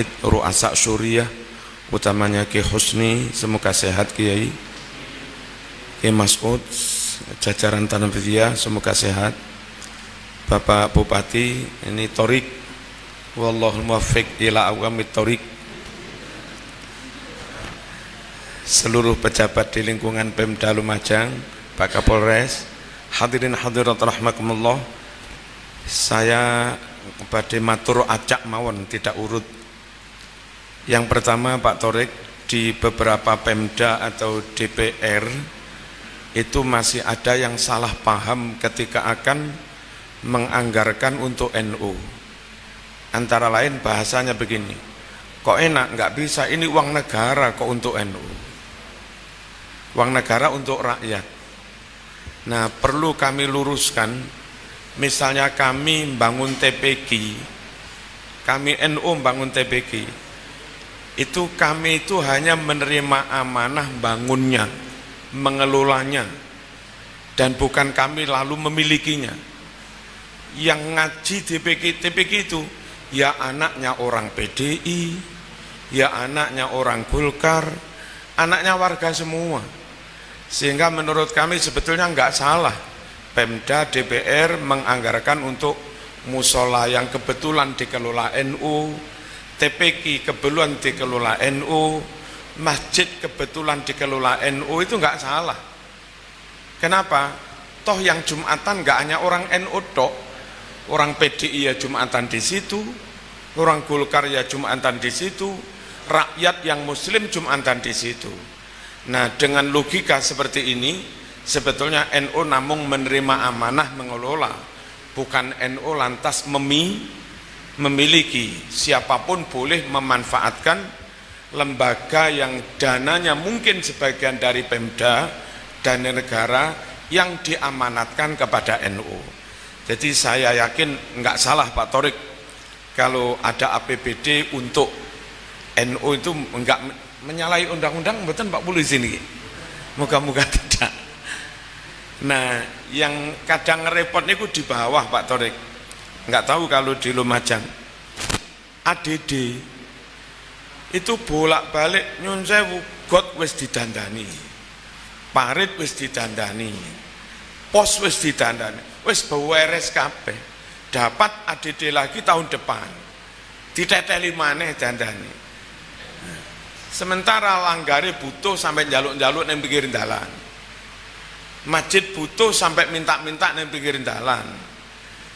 Ru'asa Syuriah, utamanya Ki Husni, semoga sehat Kiai. Ki Mas'ud, jajaran Tanabiyah, semoga sehat. Bapak Bupati, ini Torik, wallahul muwaffiq ila aqwamit Torik. Seluruh pejabat di lingkungan Pemda Lumajang, Pak Kapolres, hadirin hadirat rahimakumullah. Saya badhe matur acak mawon tidak urut. Yang pertama Pak Torik, di beberapa Pemda atau DPR itu masih ada yang salah paham ketika akan menganggarkan untuk NU. Antara lain bahasanya begini, kok enak, nggak bisa, ini uang negara kok untuk NU, uang negara untuk rakyat. Nah, perlu kami luruskan, misalnya kami bangun TPQ, kami NU bangun TPQ, itu kami itu hanya menerima amanah bangunnya, mengelolanya, dan bukan kami lalu memilikinya. Yang ngaji TPQ itu ya anaknya orang PDI, ya anaknya orang Golkar, anaknya warga semua. Sehingga menurut kami sebetulnya nggak salah Pemda DPR menganggarkan untuk musola yang kebetulan dikelola NU, TPQ kebetulan dikelola NU, masjid kebetulan dikelola NU, itu nggak salah. Kenapa? Toh yang Jumatan nggak hanya orang NU tok, orang PDI ya Jumatan di situ, orang Golkar ya Jumatan di situ, rakyat yang Muslim Jumatan di situ. Nah, dengan logika seperti ini, sebetulnya NU namun menerima amanah mengelola, bukan NU lantas memiliki. Siapapun boleh memanfaatkan lembaga yang dananya mungkin sebagian dari Pemda dan negara yang diamanatkan kepada NU. Jadi saya yakin nggak salah Pak Torik kalau ada APBD untuk NU itu enggak menyalahi undang-undang, betul Pak Polisi ini. Moga-moga tidak. Nah, yang kadang repot itu di bawah Pak Torik. Nggak tahu kalau di Lumajang ADD itu bolak-balik nyun sewu, got wis didandani, parit wis didandani, pos wis didandani, wis beres kabeh, dapat ADD lagi tahun depan, diteteli maneh dandani. Sementara langgare butuh sampai jaluk-jaluk nang pinggir dalan, masjid butuh sampai minta-minta nang pinggir dalan,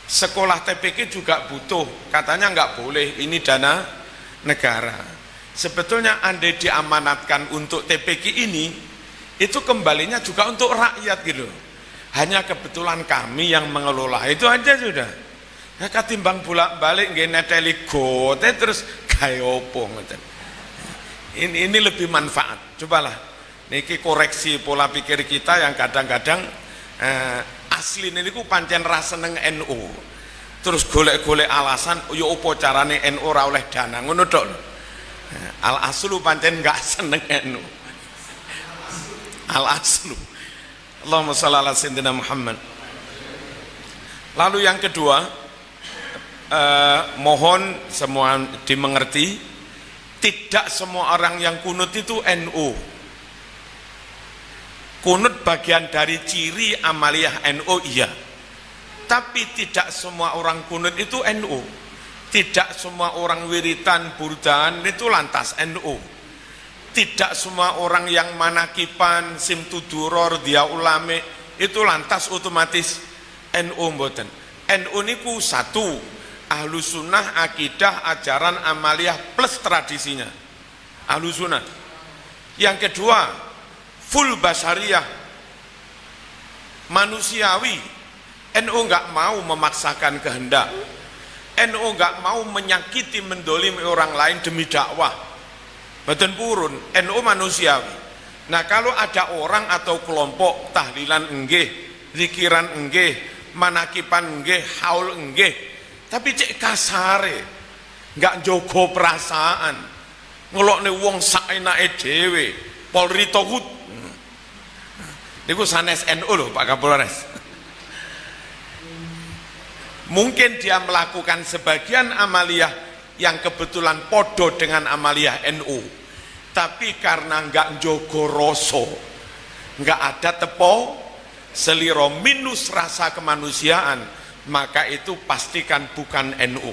sekolah TPQ juga butuh, katanya nggak boleh, ini dana negara. Sebetulnya andai diamanatkan untuk TPQ ini, itu kembalinya juga untuk rakyat gitu. Hanya kebetulan kami yang mengelola, itu aja sudah. Ya ketimbang bolak-balik nggih neteli gote terus gawe opo ngoten. Ini lebih manfaat. Cobalah niki koreksi pola pikir kita yang kadang-kadang asli niku pancen ra seneng NU. Terus golek-golek alasan yo opo carane NU ora oleh dana ngono tok. Al aslu pancen enggak seneng NU. Al aslu. Allahumma shalli ala sayyidina Muhammad. Lalu yang kedua, mohon semua dimengerti, tidak semua orang yang kunut itu NU. Kunut bagian dari ciri amaliyah NU, iya. Tapi tidak semua orang kunut itu NU. Tidak semua orang wiritan burdan itu lantas NU. Tidak semua orang yang manakipan simtuduror dia ulame itu lantas otomatis NU mboten. NU niku satu, ahlu sunnah akidah ajaran amaliyah plus tradisinya ahlu sunnah. Yang kedua, full basyariah, manusiawi. NU nggak mau memaksakan kehendak, NU nggak mau menyakiti mendolimi orang lain demi dakwah, badan purun. NU manusiawi. Nah, kalau ada orang atau kelompok tahlilan enggih, zikiran enggih, manakipan enggih, haul enggih, tapi cek kasare, nggak jogo perasaan, ngelokne wong saenake dhewe, Polri togut. Niku sanes NU loh Pak Kapolres. Mungkin dia melakukan sebagian amaliyah yang kebetulan podo dengan amaliyah NU, tapi karena nggak njogo rasa, nggak ada tepo seliro, minus rasa kemanusiaan, maka itu pastikan bukan NU.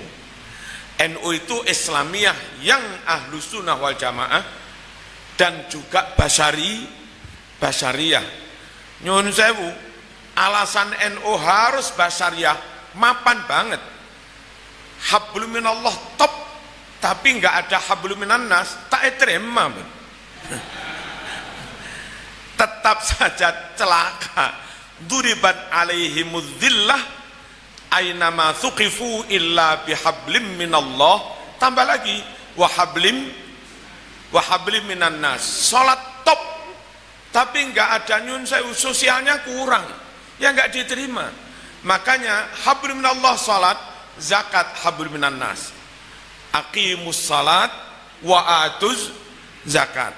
NU itu Islamiyah yang Ahlus Sunnah wal Jamaah dan juga Basyariyah. Nyun sewu, alasan NU harus Basyariyah mapan banget. Hablum minallah top, tapi nggak ada hablum minan nas, tak terima. Tetap saja celaka. Duribat alaihimudz zillah aynama thuqifu illa bihablim minallah. Tambah lagi wahablim minan nas. Salat top, tapi nggak ada nyun sewu, sosialnya kurang, ya nggak diterima. Makanya hablim minallah salat, zakat hablum minan nas. Aqimus salat wa atuz zakat.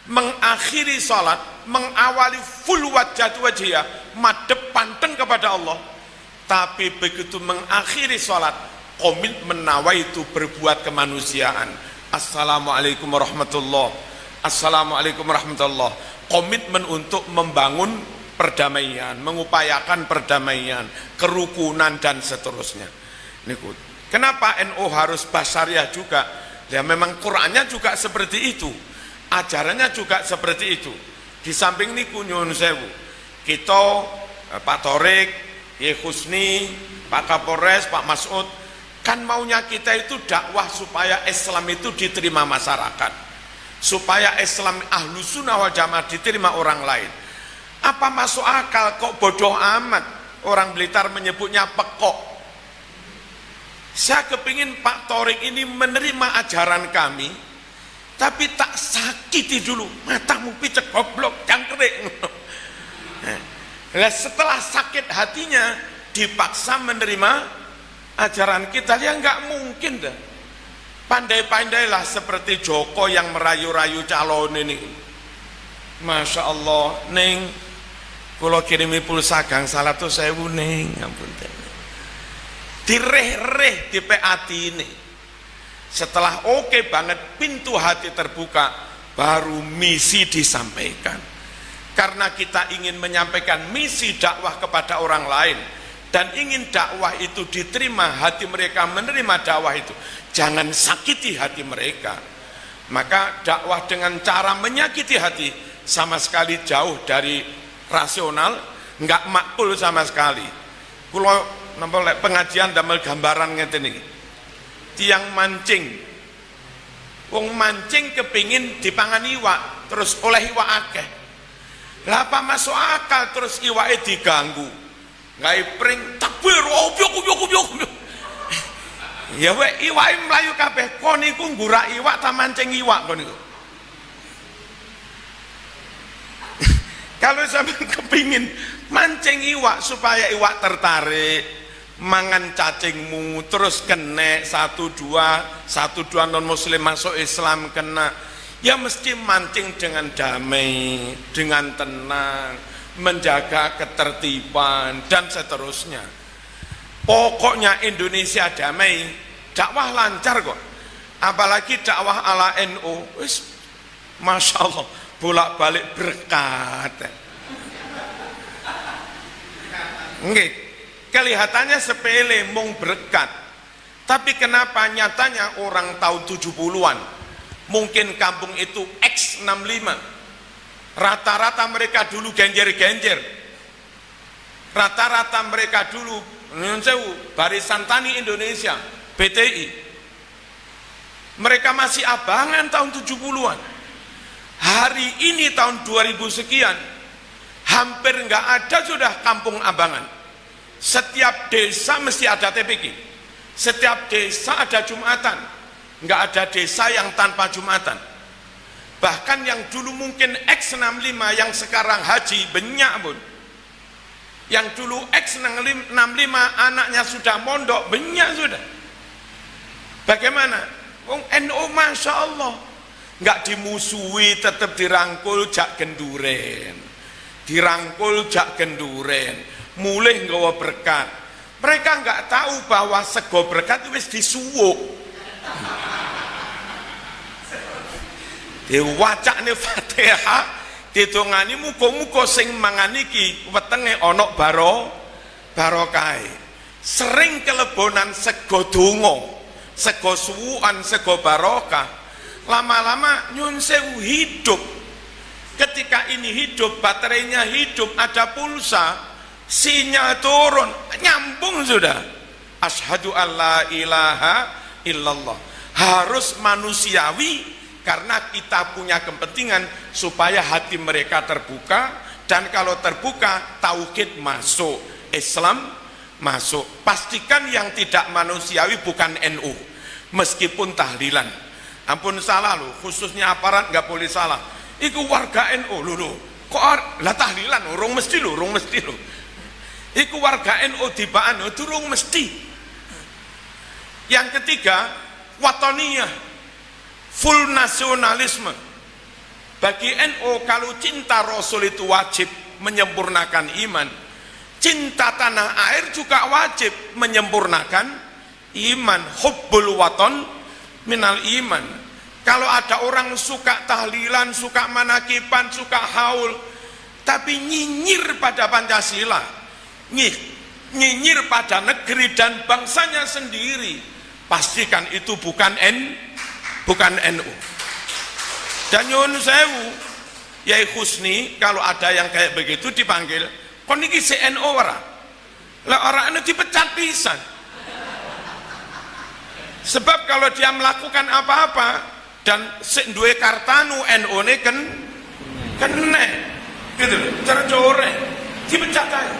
Mengakhiri salat, mengawali full wajhiyah, madhep panteng kepada Allah. Tapi begitu mengakhiri salat, komitmen nawaitu berbuat kemanusiaan. Assalamualaikum warahmatullahi. Assalamualaikum warahmatullahi. Komitmen untuk membangun perdamaian, mengupayakan perdamaian, kerukunan dan seterusnya. Kenapa NU harus Basyariyah juga? Ya memang Qur'annya juga seperti itu, ajarannya juga seperti itu. Di samping niku nyuwun sewu, kita Pak Torik, Kiai Husni, Pak Kapolres, Pak Mas'ud, kan maunya kita itu dakwah supaya Islam itu diterima masyarakat, supaya Islam Ahlus Sunnah wal Jamaah diterima orang lain. Apa masuk akal kok bodoh amat orang Blitar menyebutnya pekok? Saya kepingin Pak Torik ini menerima ajaran kami, tapi tak sakiti dulu, matamu picek goblok cangkrik. Nah, setelah sakit hatinya dipaksa menerima ajaran kita, ya nggak mungkin dah. Pandai-pandailah seperti Joko yang merayu-rayu calon ini. Masya Allah, Neng, kalau kirimi pulsa gang salah tuh saya Neng, ampun teh. Direh-reh di hati ini. Setelah oke banget, pintu hati terbuka, baru misi disampaikan. Karena kita ingin menyampaikan misi dakwah kepada orang lain, dan ingin dakwah itu diterima, hati mereka menerima dakwah itu, jangan sakiti hati mereka. Maka dakwah dengan cara menyakiti hati sama sekali jauh dari rasional, nggak makul sama sekali. Kalau nampak pengajian damel gambaran ngeten iki. Tiang mancing, wong mancing kepingin dipangan iwak, terus oleh iwak akeh. Lah apa masuk akal terus iwake diganggu, nggak pring takbir, obyok. Ya wek iwake mlayu kabeh, kon niku nggurak iwak ta mancing iwak kon niku. Kalau sampean kepingin mancing iwak supaya iwak tertarik, mangan cacingmu, terus kena satu dua non muslim masuk Islam kena, ya mesti mancing dengan damai, dengan tenang, menjaga ketertiban dan seterusnya. Pokoknya Indonesia damai, dakwah lancar kok. Apalagi dakwah ala NU, Masya Allah, bolak-balik berkat. Nggih, kelihatannya sepele mung berkat, tapi kenapa nyatanya orang tahun 70-an, mungkin kampung itu X65, rata-rata mereka dulu genjer-genjer, rata-rata mereka dulu Barisan Tani Indonesia, BTI, mereka masih abangan tahun 70-an. Hari ini tahun 2000 sekian, hampir nggak ada sudah kampung abangan. Setiap desa mesti ada TPQ, setiap desa ada Jumatan, nggak ada desa yang tanpa Jumatan. Bahkan yang dulu mungkin X65 yang sekarang haji banyak pun, yang dulu X65 anaknya sudah mondok banyak sudah. Bagaimana? Wong NU Masya Allah nggak dimusuhi, tetap dirangkul jak genduren, dirangkul jak genduren, mulai nggawa berkat. Mereka nggak tahu bahwa sego berkat itu wis disuwuk. wacane Fatihah didongani muga-muga sing mangan iki wetenge ana barokahe. Sering kelebonan sego donga, sego suwukan, sego barokah, lama-lama nyun sewu hidup. Ketika ini hidup, baterainya hidup, ada pulsa, sinyal turun, nyambung sudah. Asyhadu alla ilaha illallah. Harus manusiawi karena kita punya kepentingan supaya hati mereka terbuka, dan kalau terbuka tauhid masuk, Islam masuk. Pastikan yang tidak manusiawi bukan NU, meskipun tahlilan. Ampun salah loh, khususnya aparat nggak boleh salah. Iku warga NU loh, kok lah tahlilan urung mesti loh, urung mesti loh. Iku warga NU dibaan itu urung mesti. Yang ketiga, watoniyah, full nasionalisme. Bagi NU kalau cinta Rasul itu wajib menyempurnakan iman. Cinta tanah air juga wajib menyempurnakan iman. Hubbul waton minal iman. Kalau ada orang suka tahlilan, suka manakiban, suka haul, tapi nyinyir pada Pancasila, nyinyir pada negeri dan bangsanya sendiri, pastikan itu bukan NU. Dan nyun sewu, Yai Husni, kalau ada yang kayak begitu dipanggil, kon iki CNO ora? Lah orang anu dipecat pisan. Sebab kalau dia melakukan apa-apa dan sik duwe kartanu NU ne kene. Gitu loh, cara core dipecat aja.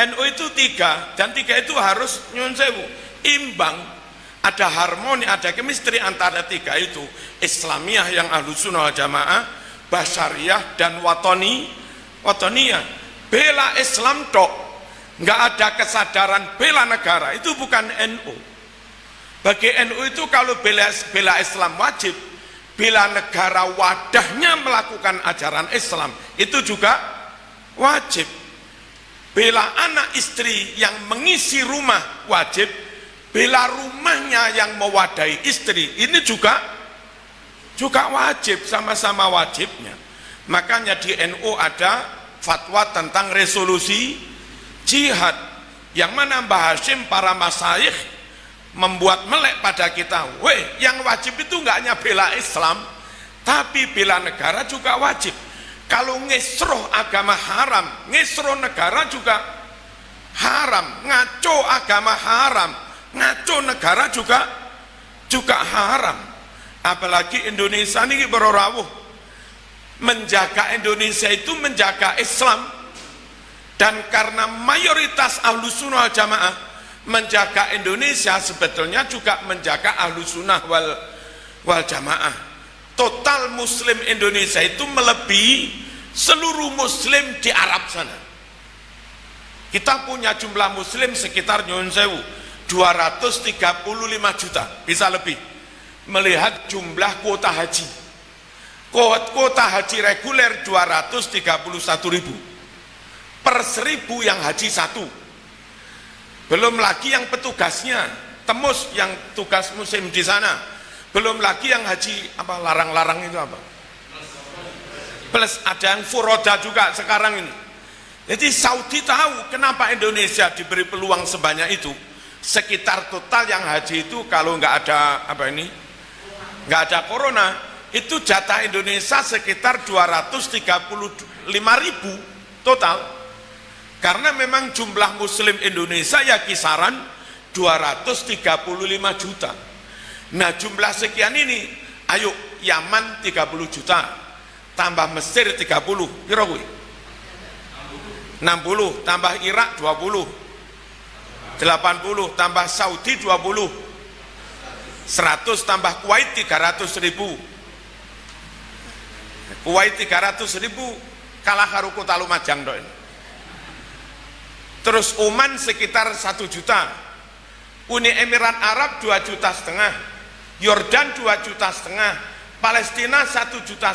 NU itu 3, dan 3 itu harus nyun sewu imbang, ada harmoni, ada chemistry antara 3 itu. Islamiyah yang Ahlussunnah wal Jamaah, Basyariyah, dan watoniyah. Bela Islam tok, nggak ada kesadaran bela negara, itu bukan NU. Bagi NU itu kalau bela Islam wajib, bela negara wadahnya melakukan ajaran Islam itu juga wajib. Bela anak istri yang mengisi rumah wajib, bela rumahnya yang mewadahi istri ini juga wajib, sama-sama wajibnya. Makanya di NU ada fatwa tentang resolusi jihad, yang mana Mbah Hashim para masyayikh membuat melek pada kita, yang wajib itu enggak hanya bela Islam, tapi bela negara juga wajib. Kalau ngesroh agama haram, ngesroh negara juga haram, ngaco agama haram, ngaco negara juga haram. Apalagi Indonesia ini berorawuh. Menjaga Indonesia itu menjaga Islam, dan karena mayoritas Ahlussunnah wal Jamaah menjaga Indonesia, sebetulnya juga menjaga Ahlussunnah wal Jamaah. Total Muslim Indonesia itu melebihi seluruh Muslim di Arab sana. Kita punya jumlah Muslim sekitar nyun sewu 235 juta, bisa lebih. Melihat jumlah kuota haji, kuota haji reguler 231.000 per 1.000 yang haji 1, belum lagi yang petugasnya, temus yang tugas musim di sana, belum lagi yang haji apa larang-larang itu apa, plus ada yang furoda juga sekarang ini. Jadi Saudi tahu kenapa Indonesia diberi peluang sebanyak itu. Sekitar total yang haji itu kalau nggak ada nggak ada corona, itu jatah Indonesia sekitar 235.000 total. Karena memang jumlah Muslim Indonesia ya kisaran 235 juta. Nah jumlah sekian ini, ayo Yaman 30 juta, tambah Mesir 30, kira gue 60, tambah Irak 20, 80, tambah Saudi 20, 100 tambah Kuwait 300.000. Kuwait 300.000 kalah karo Kota Lumajang dok. Terus Oman sekitar 1 juta, Uni Emirat Arab 2,5 juta, Yordan 2,5 juta, Palestina 1,5 juta,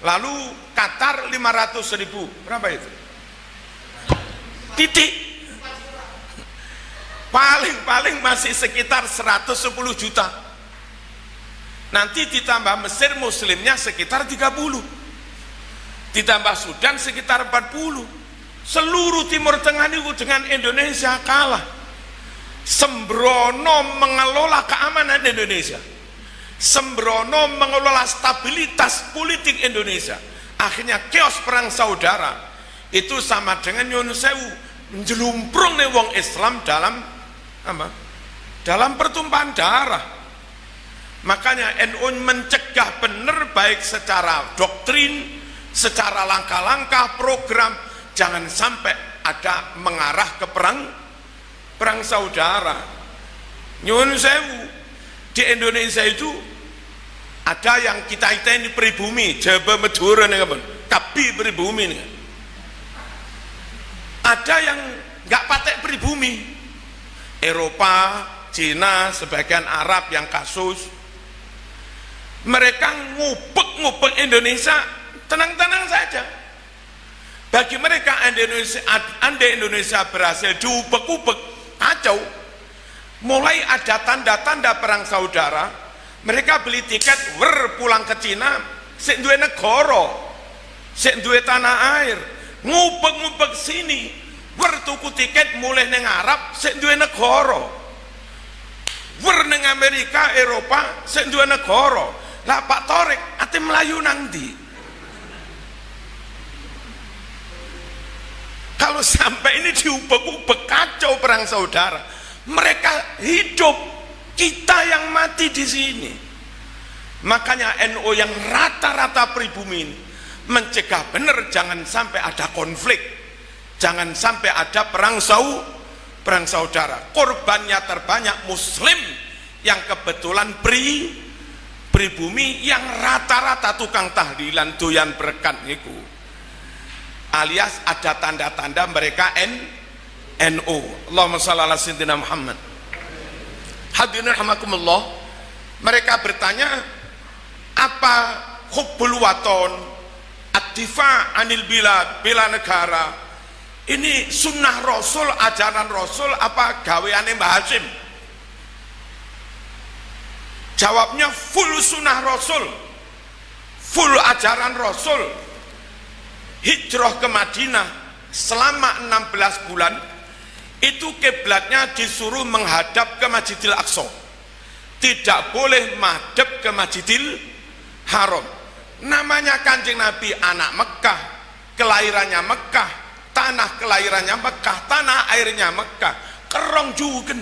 lalu Qatar 500.000. Berapa itu? Titik. Paling-paling masih sekitar 110 juta. Nanti ditambah Mesir muslimnya sekitar 30, ditambah Sudan sekitar 40. Seluruh Timur Tengah itu dengan Indonesia kalah. Sembrono mengelola keamanan Indonesia, sembrono mengelola stabilitas politik Indonesia. Akhirnya chaos perang saudara itu sama dengan nyun sewu menjelumprung nih wong Islam dalam apa? Dalam pertumpahan darah. Makanya NU mencegah benar baik secara doktrin, secara langkah-langkah program, jangan sampai ada mengarah ke perang saudara. Nyun sewu di Indonesia itu ada yang kita ini pribumi, Jawa Madura nih kapan, kapi pribumi nih. Ada yang nggak patek pribumi, Eropa, Cina, sebagian Arab yang kasus, mereka ngupek Indonesia tenang-tenang saja. Bagi mereka andai Indonesia berhasil diupek-upek, kacau. Mulai ada tanda-tanda perang saudara, mereka beli tiket pulang ke Cina, sik duwe negara, sik duwe tanah air, ngupek sini, tuku tiket mulai neng Arab, sik duwe negara, neng Amerika, Eropa, sik duwe negara. Lah Pak Torik, ate Melayu nanti. Kalau sampai ini diubek-ubek, kacau perang saudara. Mereka hidup, kita yang mati di sini. Makanya NU yang rata-rata pribumi ini mencegah benar jangan sampai ada konflik, jangan sampai ada perang saudara. Korbannya terbanyak Muslim yang kebetulan pribumi yang rata-rata tukang tahlilan doyan berkat niku. Alias ada tanda-tanda mereka NU. Allahumma shalli ala sayyidina Muhammad. Hadirin rahimakumullah, mereka bertanya, apa hubbul waton, ad-difa anil bilad, bela negara, ini sunnah Rasul, ajaran Rasul, apa gaweane Mbah Hasyim? Jawabnya full sunnah Rasul, full ajaran Rasul. Hijrah ke Madinah selama 16 bulan itu kiblatnya disuruh menghadap ke Masjidil Aqsa, tidak boleh madhep ke Masjidil Haram. Namanya Kanjeng Nabi anak Mekah, kelahirannya Mekah, tanah kelahirannya Mekah, tanah airnya Mekah. Kerong juga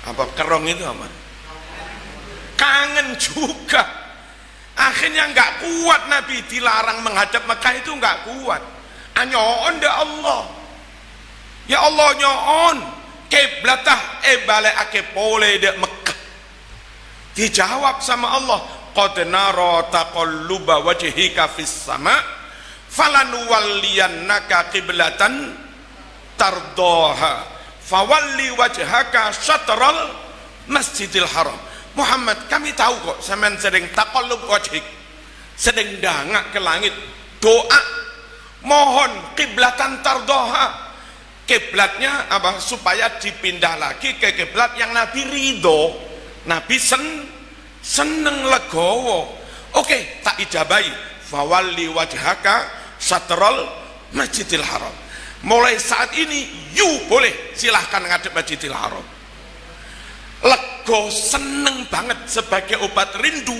apa kerong itu apa? Kangen juga. Akhirnya nggak kuat, Nabi dilarang menghadap Mekah itu nggak kuat. Anyoon deh Allah, ya Allah nyoon kiblatah balekake pole dek Mekah. Dijawab sama Allah, qad nara taqalluba wajhika fis sama falanuwalliyannaka qiblatan tardaha fawalli wajhaka syatral Masjidil Haram. Muhammad, kami tahu kok sampean sering taqallub wajhik, sedang dangak ke langit, doa mohon kiblatan tardoha, kiblatnya apa, supaya dipindah lagi ke kiblat yang Nabi ridho, Nabi seneng legowo. Oke, tak ijabai, fawalli wajhaka syatral Masjidil Haram. Mulai saat ini you boleh silahkan ngadep Masjidil Haram. Lego, seneng banget, sebagai obat rindu,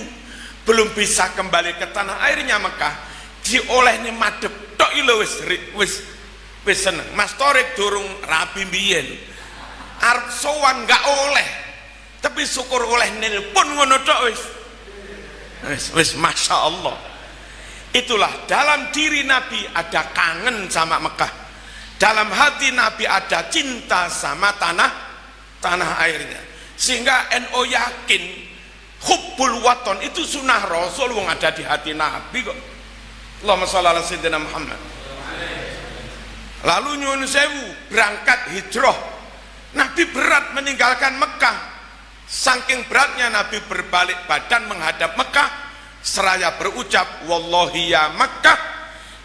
belum bisa kembali ke tanah airnya Mekah, diolehnya madep tok ilo wis seneng. Mas Torik durung rabi mbiyen arep sowan gak oleh, tapi syukur oleh nelpon ngono tok wis masya Allah. Itulah, dalam diri Nabi ada kangen sama Mekah, dalam hati Nabi ada cinta sama tanah airnya. Sehingga NU yakin hubbul waton itu sunnah Rasul yang ada di hati Nabi kok. Allahumma shalli ala sayyidina Muhammad. Lalu nyuwun sewu berangkat hijrah, Nabi berat meninggalkan Mekah. Saking beratnya Nabi berbalik badan menghadap Mekah seraya berucap, wallahi ya Mekah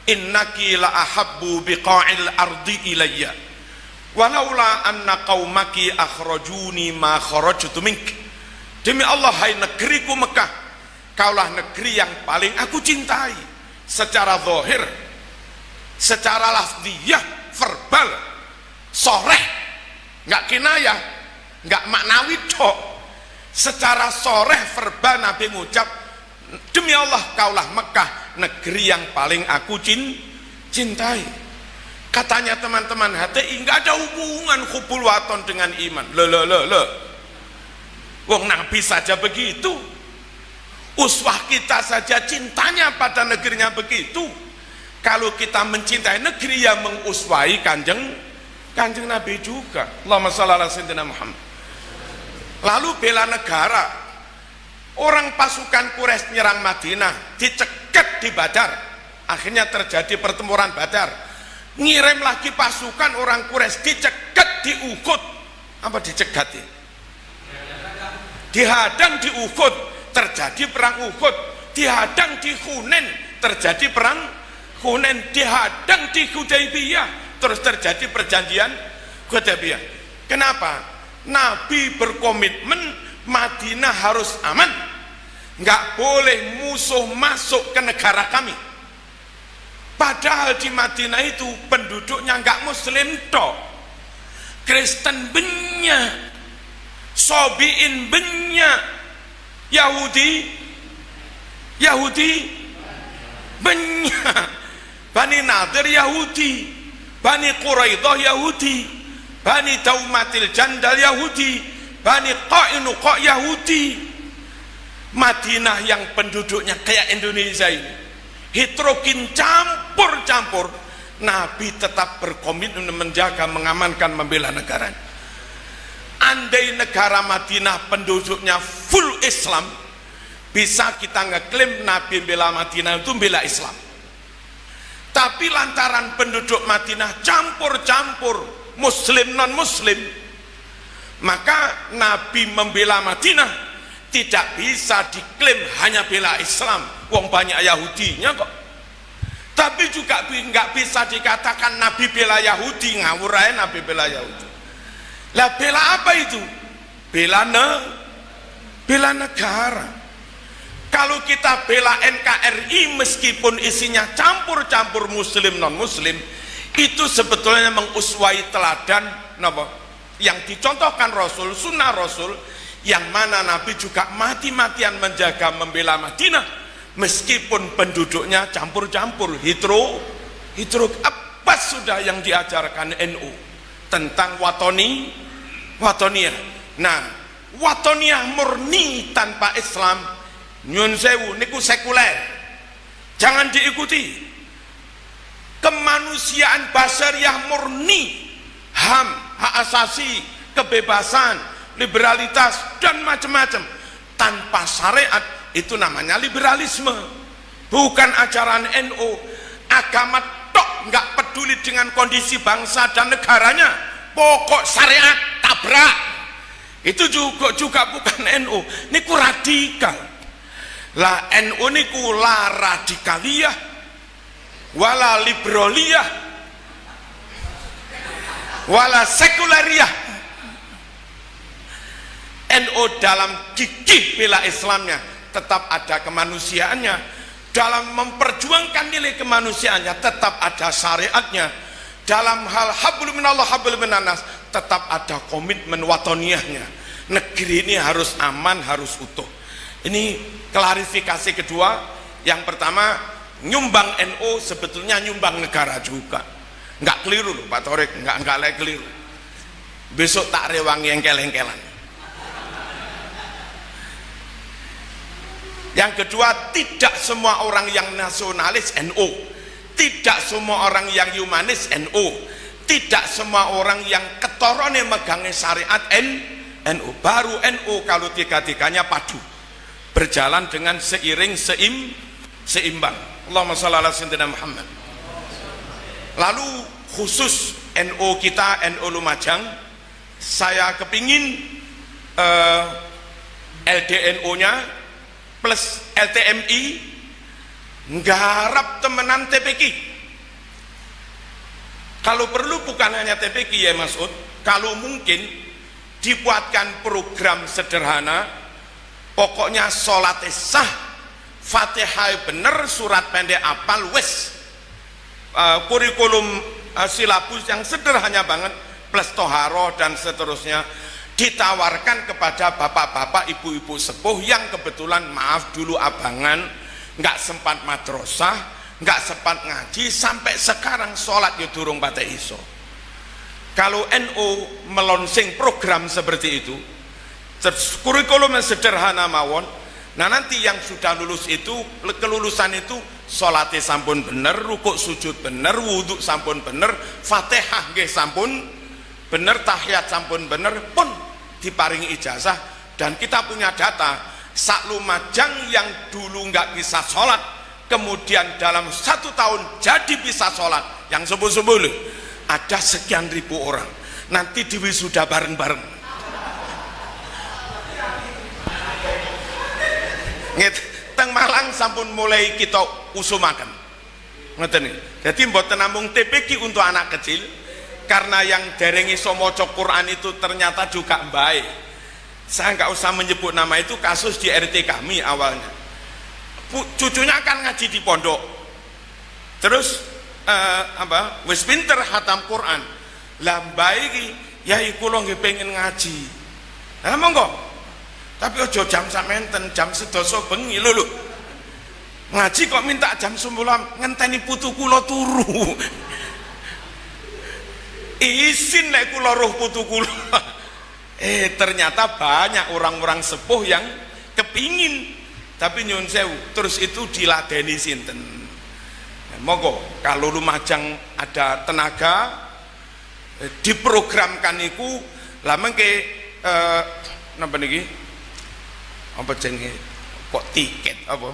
innaki la ahabbu biqa'il ardi ilayya walaula anna qaumaki akhrajuni ma kharajtu mink. Demi Allah, hai negeriku Mekah, kaulah negeri yang paling aku cintai. Secara zahir, secara lafziyah, verbal, soreh, nggak kinayah, nggak maknawi tok. Secara soreh verbal Nabi ngucap, demi Allah kaulah Mekah negeri yang paling aku cintai. Katanya teman-teman HTI, nggak ada hubungan hubul waton dengan iman. Wong Nabi saja begitu, uswah kita saja cintanya pada negerinya begitu. Kalau kita mencintai negeri yang menguswahi kanjeng Nabi juga. Allahumma shalli ala sayyidina Muhammad. Lalu bela negara, orang pasukan Quraisy nyerang Madinah, dicegat di Badar, akhirnya terjadi pertempuran Badar. Ngirim lagi pasukan orang Quraisy, dicegat di Uhud. Apa dicegat ya? Dihadang di Uhud, terjadi perang Uhud. Dihadang di Hunain, terjadi perang Hunain. Dihadang di Hudaybiyah, terus terjadi perjanjian Hudaybiyah. Kenapa? Nabi berkomitmen Madinah harus aman, nggak boleh musuh masuk ke negara kami. Padahal di Madinah itu penduduknya nggak Muslim toh, Kristen banyak, Sobiin banyak, Yahudi banyak, Bani Nadir Yahudi, Bani Quraidah Yahudi, Bani Daumatil Jandal Yahudi, Bani Qainuqa Yahudi. Madinah yang penduduknya kayak Indonesia ini, heterogen, campur-campur, Nabi tetap berkomitmen menjaga, mengamankan, membela negara. Andai negara Madinah penduduknya full Islam, bisa kita ngeklaim Nabi bela Madinah itu bela Islam. Tapi lantaran penduduk Madinah campur-campur, Muslim non-Muslim, maka Nabi membela Madinah tidak bisa diklaim hanya bela Islam. Wong banyak Yahudinya kok. Tapi juga nggak bisa dikatakan Nabi bela Yahudi, ngawur aja Nabi bela Yahudi. Lah bela apa itu? Bela negara. Kalau kita bela NKRI meskipun isinya campur-campur Muslim non-Muslim, itu sebetulnya menguswai teladan yang dicontohkan Rasul, sunnah Rasul, yang mana Nabi juga mati-matian menjaga membela Madinah meskipun penduduknya campur-campur, hetero. Apa sudah yang diajarkan NU tentang watoniyah. Nah, watoniyah murni tanpa Islam, nyun sewu niku sekuler, jangan diikuti. Kemanusiaan basariyah murni, HAM, hak asasi, kebebasan, liberalitas dan macam-macam tanpa syariat, itu namanya liberalisme, bukan ajaran NU. Agama tok nggak peduli dengan kondisi bangsa dan negaranya, pokok syariat tabrak. Itu juga bukan NU, niku radikal. Lah NU niku la radikaliyah wala liberaliyah wala sekulariyah. NU dalam gigih bela Islamnya tetap ada kemanusiaannya, dalam memperjuangkan nilai kemanusiaannya tetap ada syariatnya, dalam hal hablum minallah hablum minannas tetap ada komitmen watoniyahnya. Negeri ini harus aman, harus utuh. Ini klarifikasi kedua. Yang pertama, nyumbang NU sebetulnya nyumbang negara juga. Nggak keliru loh Pak Torik, nggak keliru. Besok tak rewangi engkel-engkelan. Yang kedua, tidak semua orang yang nasionalis NU, tidak semua orang yang humanis NU, tidak semua orang yang ketorone megangnya syariat NU. Baru NU kalau tiga-tiganya padu, berjalan dengan seimbang. Allahumma shalli ala sayyidina Muhammad. Lalu khusus NU kita, NU Lumajang, saya kepingin LDNU-nya plus LTMI nggarap temenan TPQ. Kalau perlu bukan hanya TPQ ya Mas Ud, kalau mungkin dibuatkan program sederhana Pokoknya sholat sah, Fatihah bener, surat pendek apal, wes. Kurikulum silabus yang sederhana banget plus toharoh dan seterusnya ditawarkan kepada bapak-bapak, ibu-ibu sepuh yang kebetulan maaf dulu abangan nggak sempat madrasah, nggak sempat ngaji, sampai sekarang sholat ya durung pate iso. Kalau NU melonsing program seperti itu, kurikulum yang sederhana mawon. Nah nanti yang sudah lulus itu, kelulusan itu sholatnya sampun bener, rukuk sujud bener, wudhu sampun bener, Fatihah nggih sampun bener, tahiyat sampun bener, pun diparingi ijazah. Dan kita punya data sak Lumajang yang dulu nggak bisa sholat, kemudian dalam 1 tahun jadi bisa sholat, yang sembuh-sembuh ada sekian ribu orang. Nanti diwisuda bareng-bareng. Teng Malang sampun mulai kita usumaken. Ngeten iki. Dadi mboten namung TPQ untuk anak kecil, karena yang dereng iso maca Quran itu ternyata juga baik. Saya nggak usah menyebut nama, itu kasus di RT kami awalnya. Cucunya kan ngaji di pondok. Terus wis pinter khatam Quran. Lah baik iki, ya iku lho nggih pengen ngaji. Lah monggo. Tapi ojo jam samenten, jam 11 bengi lho. Ngaji kok minta jam 9, ngenteni putu kula turu. Isin lek kula roh putu kula. Ternyata banyak orang-orang sepuh yang kepingin, tapi nyun sewu, terus itu diladeni sinten. Monggo kalau Lumajang ada tenaga diprogramkan iku lah mengke napa niki? Apa jenenge kok tiket apa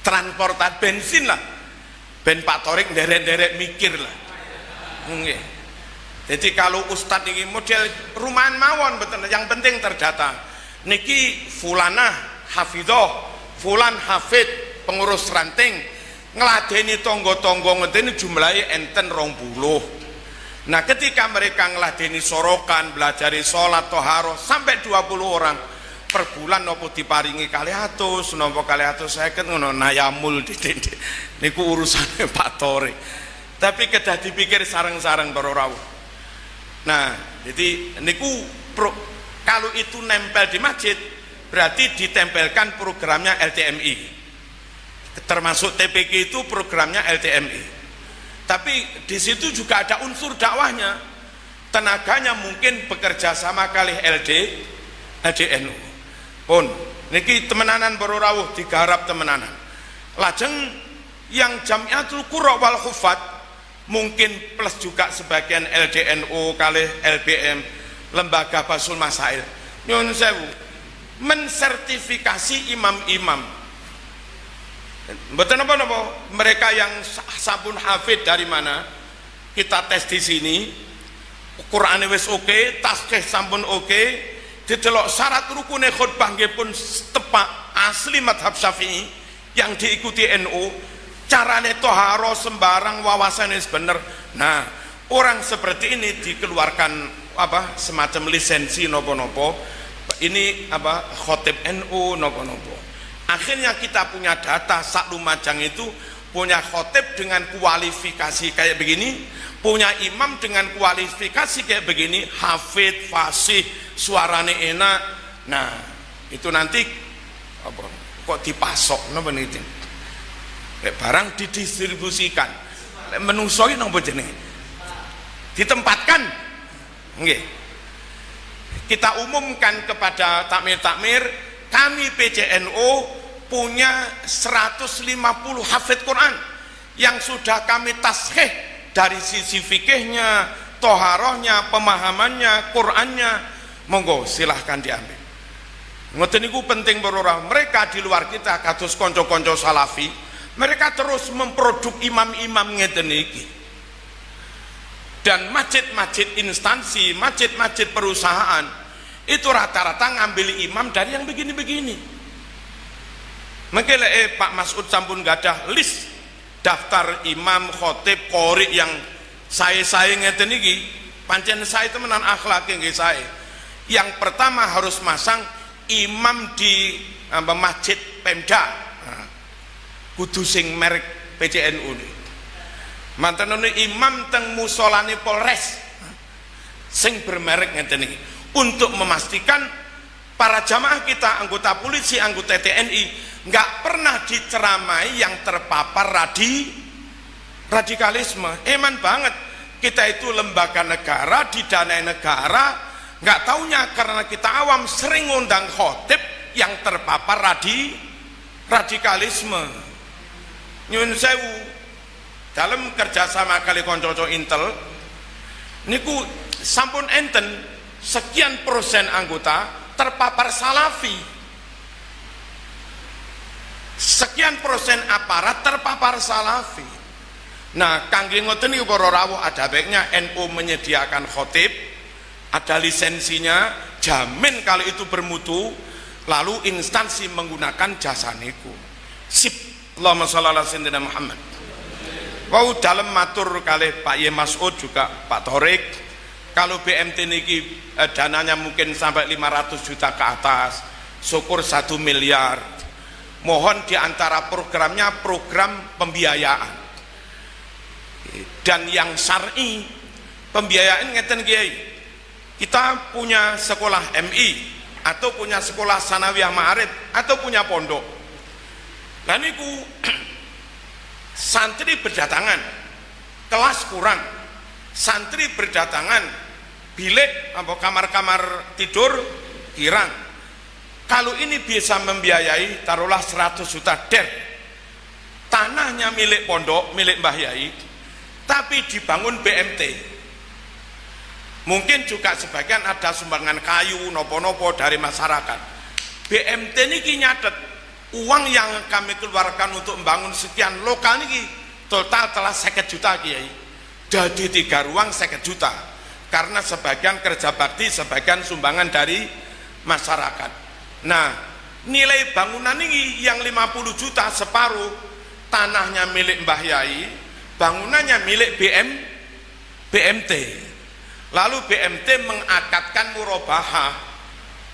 transportasi bensin lah, ben Pak Torik nderek-nderek mikir lah. Nggih. Jadi kalau ustadz ini model rumahan mawon betul, yang penting terdata. Niki fulanah hafidhoh, fulan hafid, pengurus ranting, ngeladeni tonggo-tonggo ngedeni jumlahnya enten 20. Nah ketika mereka ngeladeni sorokan, belajari sholat, toharoh sampai 20 orang per bulan, nopo diparingi 200, nopo 250 ngono nayamul didik. Niku urusannya Pak Torik. Tapi kedah dipikir sareng-sareng para rawuh. Nah, jadi niku kalau itu nempel di masjid berarti ditempelkan programnya LTMI. Termasuk TPQ itu programnya LTMI. Tapi di situ juga ada unsur dakwahnya. Tenaganya mungkin bekerja sama kali LDNU. Pun niki temenanan para rawuh digarap temenanan. Lajeng yang Jamiatul Qurra wal Hufat mungkin plus juga sebagian LDNU kali LBM, lembaga Basul Masail. Nyun sewu mensertifikasi imam-imam. Mboten napa-napa, mereka yang sabun hafid dari mana? Kita tes di sini. Qur'ane wis oke, tasbih sampun oke. Didelok syarat rukune khutbah nggih pun tepak asli madhab Syafi'i yang diikuti NU, carane toharo sembarang wawasannya bener. Nah orang seperti ini dikeluarkan apa semacam lisensi nopo-nopo, ini apa khotib NU nopo-nopo. Akhirnya kita punya data sak Lumajang itu punya khotib dengan kualifikasi kayak begini, punya imam dengan kualifikasi kayak begini, hafid, fasih, suarane enak. Nah itu nanti apa kok dipasok napa niki barang didistribusikan menungsoi napa jenenge ditempatkan nggih. Kita umumkan kepada takmir-takmir, kami PCNU punya 150 hafid Quran yang sudah kami taskhih dari sisi fikihnya, toharohnya, pemahamannya, Qurannya. Monggo silahkan diambil. Ngoten niku penting para mereka di luar kita kados kanca-kanca salafi, mereka terus memproduk imam-imam ngeten iki. Dan masjid-masjid instansi, masjid-masjid perusahaan itu rata-rata ngambil imam dari yang begini-begini. Mengke Pak Mas'ud sampun gadah list daftar imam, khotib, qori yang saya ngeten iki, pancen saya temenan akhlake nggih saya. Yang pertama harus masang imam di masjid Pemda kudu sing merek PCNU nih. Mantan imam teng musolane Polres sing bermerek ngeten iki untuk memastikan para jamaah kita, anggota polisi, anggota TNI nggak pernah diceramai yang terpapar radikalisme. Eman banget, kita itu lembaga negara, didanai negara, nggak taunya karena kita awam sering ngundang khotib yang terpapar radikalisme. Nyun sewu, dalam kerjasama kali konco Intel niku sampun enten sekian persen anggota terpapar salafi, sekian persen aparat terpapar salafi. Nah, kangge ngoten niku para rawuh, ada baiknya NU menyediakan khotib, ada lisensinya, jamin kalau itu bermutu, lalu instansi menggunakan jasa niku. Sip, Allahumma sholli ala sayyidina Muhammad. Wau dalam matur kali Pak Ye Mas'ud juga Pak Torik, kalau BMT niki dananya mungkin sampai 500 juta ke atas, syukur 1 miliar. Mohon diantara programnya program pembiayaan dan yang syar'i. Pembiayaan ngeten kiai, kita punya sekolah MI atau punya sekolah sanawiyah ma'arif atau punya pondok, dan niku santri berdatangan, kelas kurang, santri berdatangan, bilik atau kamar-kamar tidur kirang. Kalau ini bisa membiayai taruhlah 100 juta der, tanahnya milik pondok, milik Mbah Yai, tapi dibangun BMT. Mungkin juga sebagian ada sumbangan kayu nopo-nopo dari masyarakat. BMT ini nyatet uang yang kami keluarkan untuk membangun sekian lokal ini total telah 50 juta kiai. Jadi 3 ruang 50 juta. Karena sebagian kerja bakti, sebagian sumbangan dari masyarakat. Nah, nilai bangunan ini yang 50 juta separuh tanahnya milik Mbah Yai, bangunannya milik BMT. Lalu BMT mengakadkan murabahah,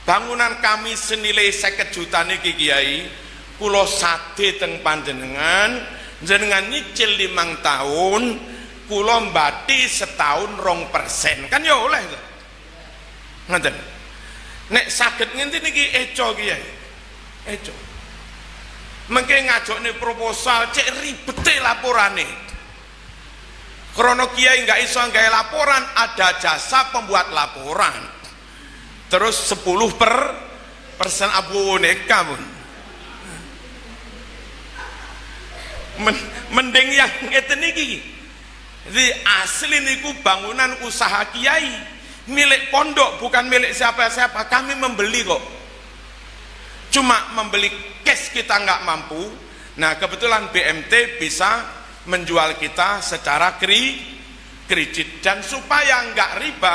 bangunan kami senilai 50 juta niki kiai, kula sade teng panjenengan, jenengan nyicil 5 tahun, kula mbati setahun 2%, kan ya oleh to. Ngoten. Nek saged ngene niki eco kiai. Eco. Mengke ngajokne proposal cek ribete laporane. Krono kiai nggak iso gawe laporan, ada jasa pembuat laporan. Terus 10% abu neka pun. Mending yang ngeten niki. Jadi asli niku bangunan usaha kiai, milik pondok, bukan milik siapa-siapa. Kami membeli kok. Cuma membeli cash kita nggak mampu. Nah, kebetulan BMT bisa menjual kita secara kredit, dan supaya nggak riba,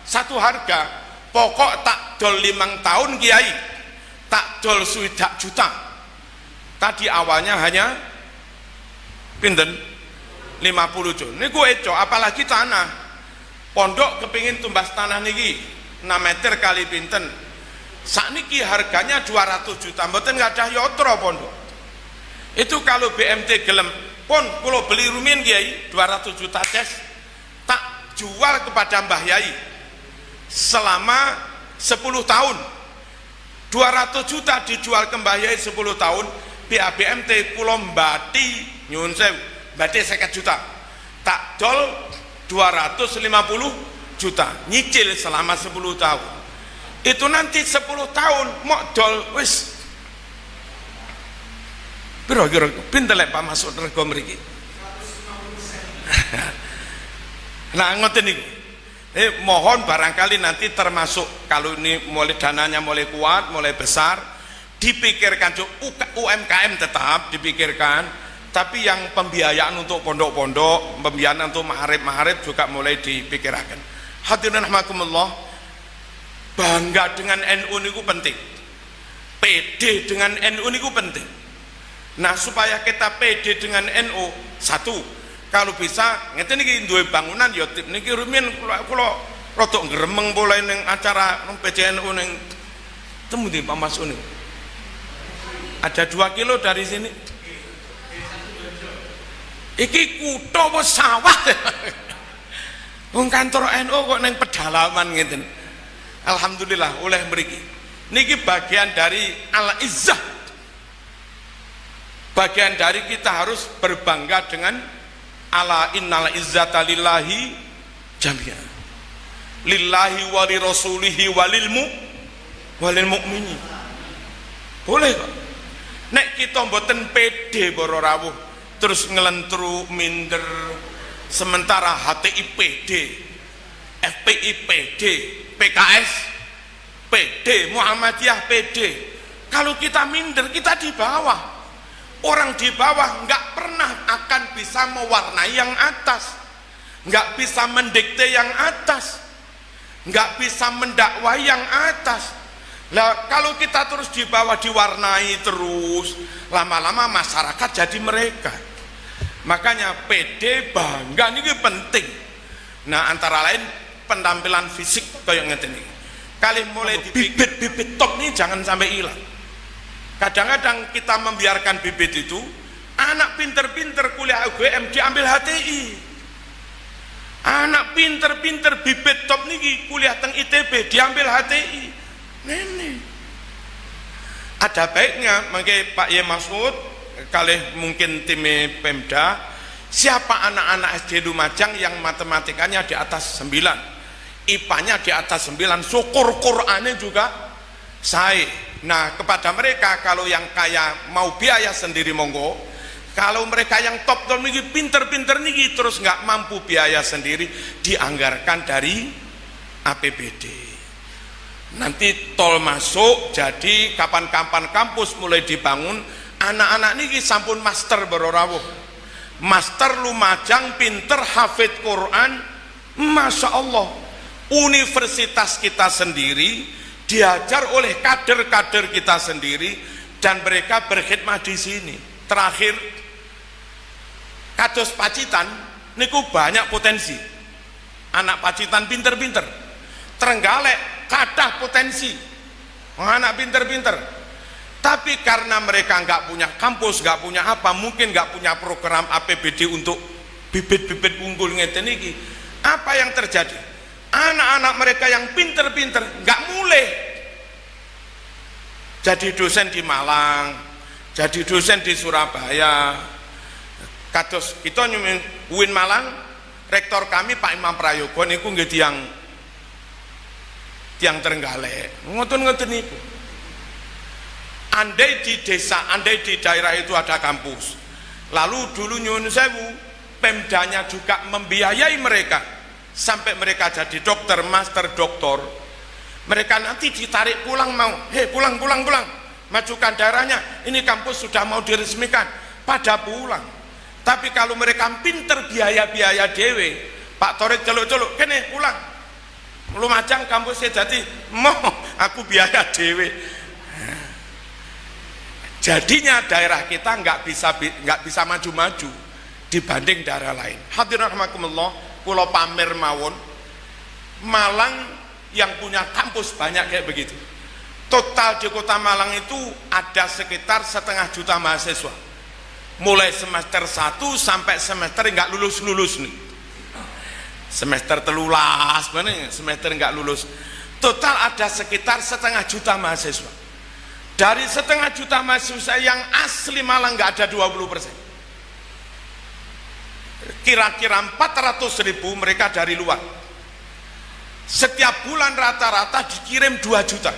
satu harga. Pokok tak dol 5 tahun kiai, tak dol swidak juta. Tadi awalnya hanya pinten 50 juta. Ini gue eco, apalagi tanah. Pondok kepingin tumbas tanah niki 6 meter kali pinten. Sakniki harganya 200 juta. Mboten nggak ada yotro pondok. Itu kalau BMT gelem, pon kalau beli rumin kiai 200 juta cash, tak jual kepada Mbah Yai selama 10 tahun. 200 juta dijual ke Mbah Yai 10 tahun. Pihak BMT kula mbati nyuwun sewu, mbati 50 juta. Tak dol 250 juta, nyicil selama 10 tahun. Itu nanti 10 tahun mok dol wis piro kira pinten lek Pak masuk rego mriki. Nah ngoten niku. Mohon barangkali nanti termasuk kalau ini mulai dananya mulai kuat, mulai besar, dipikirkan UMKM tetap dipikirkan, tapi yang pembiayaan untuk pondok-pondok, pembiayaan untuk maharib juga mulai dipikirkan. Hadirin rahimakumullah, bangga dengan NU niku penting, pede dengan NU niku penting. Nah, supaya kita pede dengan NU, satu, kalau bisa ngeten iki duwe bangunan ya tip niki rumiyin kula rada gremeng pole ning acara PCNU ning temu di Pak Mas Uni. Ada 2 kilo dari sini. Iki kutha apa sawah? Wong kantor NU kok neng pedalaman ngeten. Alhamdulillah oleh mriki. Niki bagian dari al-izzah. Bagian dari kita harus berbangga dengan ala innal izzata lillahi jami'an. Lillahi wa li rasulihi walil mu'minin. Boleh kok. Nek kita mboten pede para rawuh terus ngelentru minder, sementara HTI pede, FPI pede, PKS pede, Muhammadiyah pede. Kalau kita minder, kita di bawah. Orang di bawah nggak pernah akan bisa mewarnai yang atas, nggak bisa mendikte yang atas, nggak bisa mendakwai yang atas. Lah kalau kita terus di bawah diwarnai terus, lama-lama masyarakat jadi mereka. Makanya PD bangga ini penting. Nah antara lain penampilan fisik kayak ngeten iki. Kali mulai bibit-bibit top nih jangan sampai hilang. Kadang-kadang kita membiarkan bibit itu, anak pinter-pinter kuliah UGM diambil HTI. Anak pinter-pinter bibit top nih kuliah teng ITB diambil HTI. Nenek. Ada baiknya mangke Pak Ye Masud kali mungkin tim Pemda, siapa anak-anak SD Lumajang yang matematikanya di atas 9, IPA-nya di atas 9, syukur Qur'annya juga saya. Nah kepada mereka kalau yang kaya mau biaya sendiri monggo, kalau mereka yang top niki pinter-pinter niki terus nggak mampu biaya sendiri, dianggarkan dari APBD. Nanti tol masuk, jadi kapan-kapan kampus mulai dibangun, anak-anak niki sampun master berorawuh, master Lumajang pinter hafid Quran, Masya Allah. Universitas kita sendiri diajar oleh kader-kader kita sendiri dan mereka berkhidmat di sini. Terakhir kados Pacitan niku banyak potensi, anak Pacitan pinter-pinter. Trenggalek kathah potensi anak pinter-pinter, tapi karena mereka nggak punya kampus, nggak punya apa, mungkin nggak punya program APBD untuk bibit-bibit unggul ngeten iki, apa yang terjadi? Anak-anak mereka yang pinter-pinter nggak mulai jadi dosen di Malang, jadi dosen di Surabaya. Kados kita nyumin UIN Malang, rektor kami Pak Imam Prayogo niku nggih tiang Trenggalek, ngoten-ngoten niku. Andai di desa, andai di daerah itu ada kampus, lalu dulu nyuwun sewu, Pemdanya juga membiayai mereka sampai mereka jadi dokter, master doktor, mereka nanti ditarik pulang, mau pulang, majukan daerahnya, ini kampus sudah mau diresmikan, pada pulang. Tapi kalau mereka pinter biaya dewe, Pak Torik celuk-celuk, kene pulang, Lumajang kampusnya jadi mau aku biaya dewe. Jadinya daerah kita nggak bisa maju-maju dibanding daerah lain. Hadirin rahimakumullah, pulau pamer mawon, Malang yang punya kampus banyak kayak begitu. Total di kota Malang itu ada sekitar 500.000 mahasiswa, mulai semester 1 sampai semester nggak lulus nih, semester telulas mana semester nggak lulus. Total ada sekitar 500.000 mahasiswa. Dari 500.000 mahasiswa yang asli Malang nggak ada 20%. Kira-kira 400.000 mereka dari luar. Setiap bulan rata-rata dikirim 2 juta.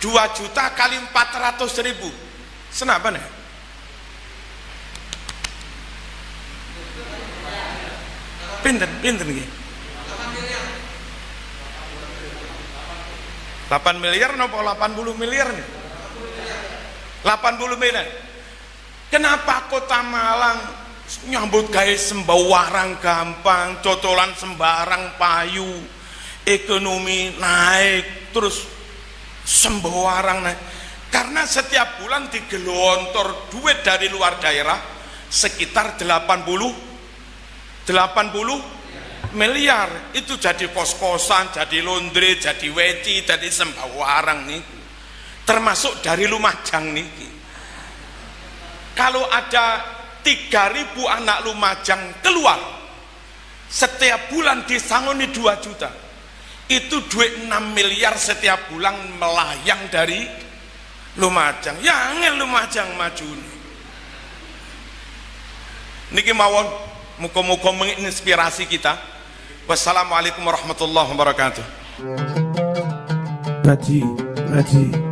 2 juta kali 400.000. Senapa nih? Pinten nih. 8 miliar nopo 80 miliar nih? 80 miliar. Kenapa kota Malang nyambut gawe sembarang gampang, cocolan sembarang payu, ekonomi naik, terus sembarang naik? Karena setiap bulan digelontor duit dari luar daerah sekitar 80 miliar itu jadi kos-kosan, jadi laundry, jadi weci, jadi sembawarang nih. Termasuk dari Lumajang nih. Kalau ada 3.000 anak Lumajang keluar setiap bulan disangoni 2 juta, itu duit 6 miliar setiap bulan melayang dari Lumajang. Ya angel Lumajang maju nih. Niki mawon muga-muga menginspirasi kita. Wassalamualaikum warahmatullahi wabarakatuh. Ngaji